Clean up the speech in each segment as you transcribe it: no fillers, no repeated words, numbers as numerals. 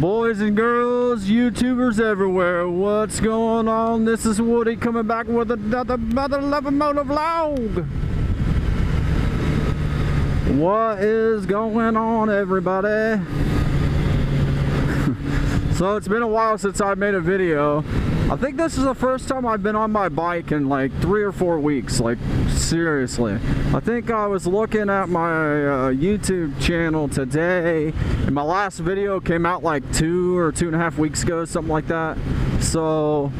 Boys and girls, YouTubers everywhere, what's going on? This is Woody coming back with another Love Motor vlog. What is going on, everybody? So it's been a while since I made a video. I think this is the first time I've been on my bike in like 3 or 4 weeks, like seriously. I think I was looking at my YouTube channel today, and my last video came out like 2 or 2.5 weeks ago, something like that. So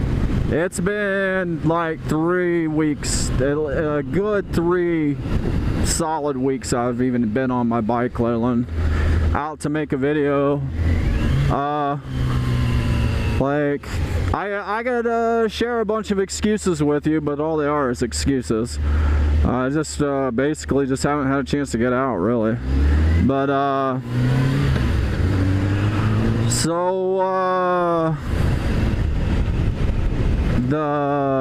it's been like 3 weeks, a good 3 solid weeks I've even been on my bike, Leland, out to make a video. Like, I gotta share a bunch of excuses with you, but all they are is excuses. I just basically just haven't had a chance to get out, really. But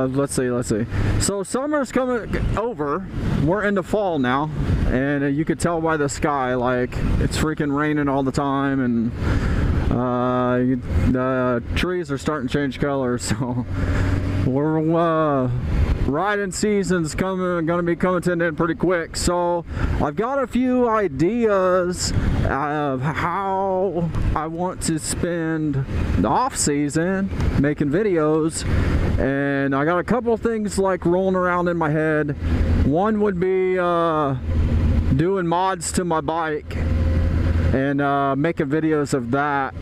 let's see. So summer's coming over. We're into fall now, and you could tell by the sky, like it's freaking raining all the time, and the trees are starting to change colors. So we're riding season's gonna be coming to an end pretty quick. So I've got a few ideas of how I want to spend the off season making videos, and I got a couple things like rolling around in my head. One would be doing mods to my bike and making videos of that,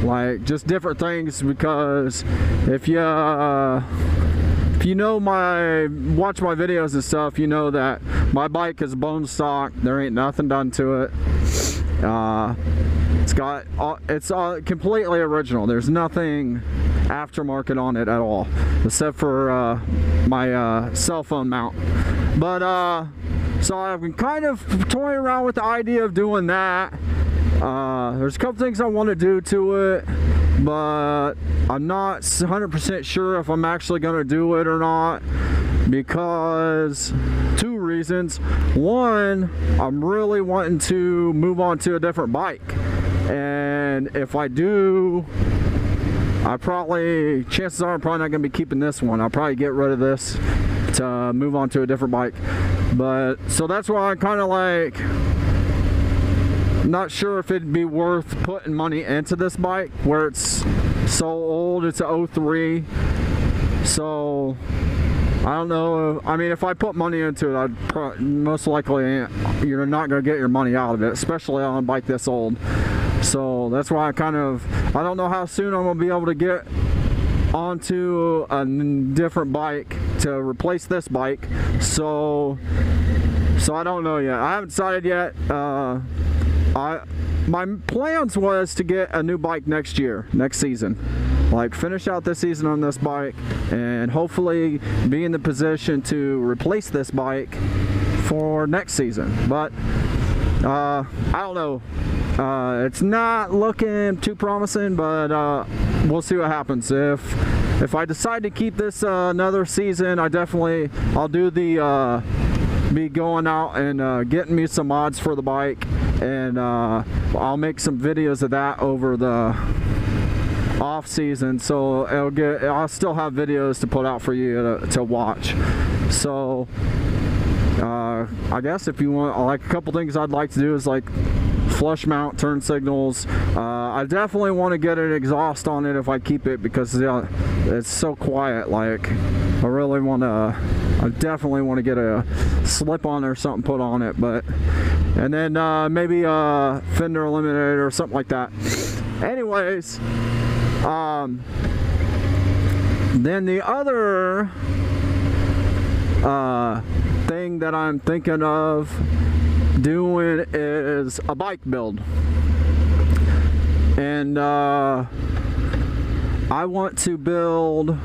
like just different things, because if you know watch my videos and stuff, you know that my bike is bone stock. There ain't nothing done to it. It's completely original. There's nothing aftermarket on it at all, except for my cell phone mount. But so I've been kind of toying around with the idea of doing that. There's a couple things I want to do to it, but I'm not 100% sure if I'm actually going to do it or not, because 2 reasons. One, I'm really wanting to move on to a different bike, and if I do, chances are I'm probably not going to be keeping this one. I'll probably get rid of this to move on to a different bike. But so that's why I'm kind of like not sure if it'd be worth putting money into this bike, where it's so old. It's a 03. So I don't know. I mean, if I put money into it, I'd most likely you're not going to get your money out of it, especially on a bike this old. So that's why I don't know how soon I'm going to be able to get onto a different bike to replace this bike. So I don't know yet. I haven't decided yet. My plans was to get a new bike next season. Like, finish out this season on this bike and hopefully be in the position to replace this bike for next season. But I don't know. It's not looking too promising, but we'll see what happens. If I decide to keep this another season, I'll do the be going out and getting me some mods for the bike, and I'll make some videos of that over the off season, so I'll still have videos to put out for you to watch. So I guess if you want, like, a couple things I'd like to do is like flush mount turn signals. I definitely want to get an exhaust on it if I keep it, because it's so quiet. Like, I definitely want to get a slip on or something put on it. And then maybe a fender eliminator or something like that. Anyways, then the other thing that I'm thinking of doing is a bike build, and I want to build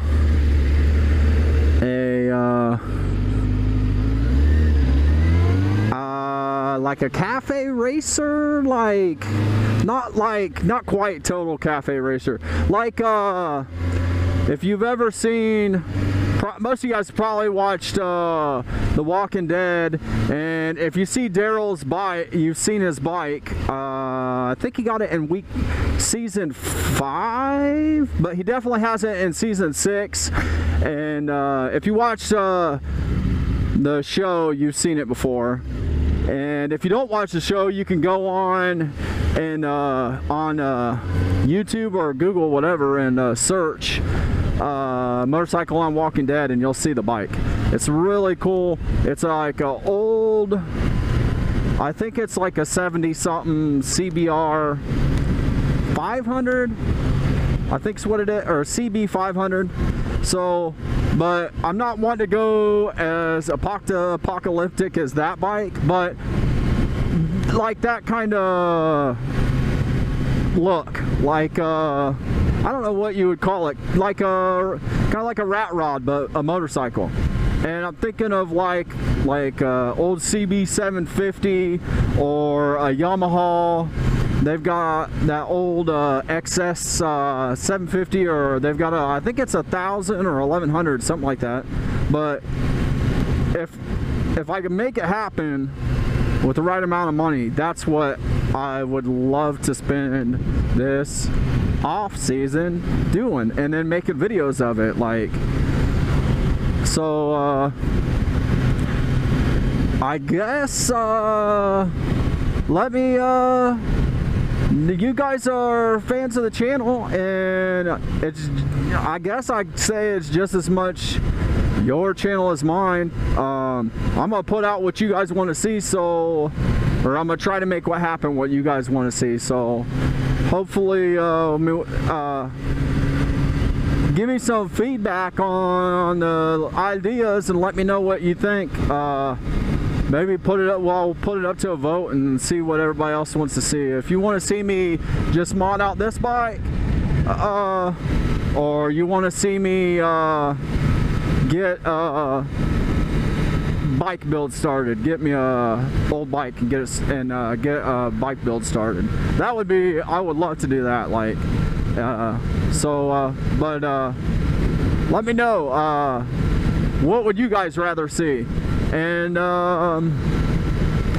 a like a cafe racer, like not quite total cafe racer, like if you've ever seen most of you guys probably watched The Walking Dead, and if you see Daryl's bike, you've seen his bike. I think he got it in season 5, but he definitely has it in season 6. And if you watch the show, you've seen it before. And if you don't watch the show, you can go on and on YouTube or Google, whatever, and search motorcycle on Walking Dead, and you'll see the bike. It's really cool. It's like a old, I think it's like a 70-something CBR 500, I think is what it is, or CB 500. So, but I'm not wanting to go as apocalyptic as that bike, but like that kind of look, like I don't know what you would call it, like a kind of like a rat rod, but a motorcycle. And I'm thinking of like old CB 750 or a Yamaha. They've got that old XS 750, or they've got I think it's 1,000 or 1,100, something like that. But if I can make it happen with the right amount of money, that's what I would love to spend this off season doing, and then making videos of it. Like, so I guess let me you guys are fans of the channel, and I guess I'd say it's just as much your channel as mine. I'm gonna put out what you guys want to see, or I'm gonna try to make what happen what you guys want to see. So hopefully give me some feedback on the ideas and let me know what you think. Maybe put it up. Well, put it up to a vote and see what everybody else wants to see. If you want to see me just mod out this bike, or you want to see me get bike build started, get me a old bike and get a bike build started. That would be, I would love to do that. Like, but let me know. What would you guys rather see? And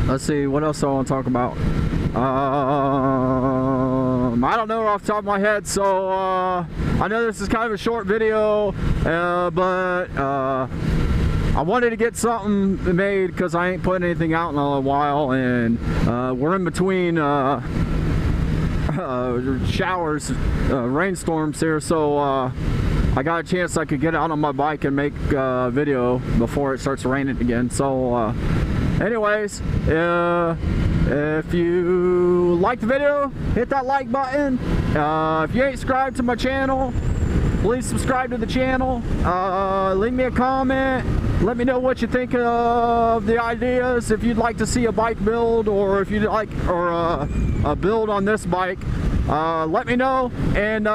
let's see, what else do I want to talk about? I don't know off the top of my head, so I know this is kind of a short video, but I wanted to get something made because I ain't putting anything out in a while, and we're in between showers, rainstorms here, so I got a chance I could get out on my bike and make a video before it starts raining again. So anyways, if you like the video, hit that like button. If you ain't subscribed to my channel, please subscribe to the channel. Leave me a comment. Let me know what you think of the ideas. If you'd like to see a bike build, or if you'd like, or a build on this bike, let me know, and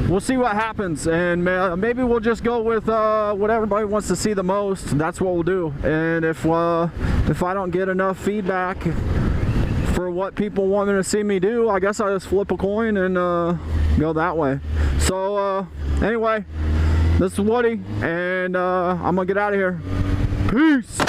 we'll see what happens. And maybe we'll just go with what everybody wants to see the most. That's what we'll do. And if I don't get enough feedback for what people want to see me do, I guess I just flip a coin and go that way. So anyway, this is Woody, and I'm gonna get out of here. Peace.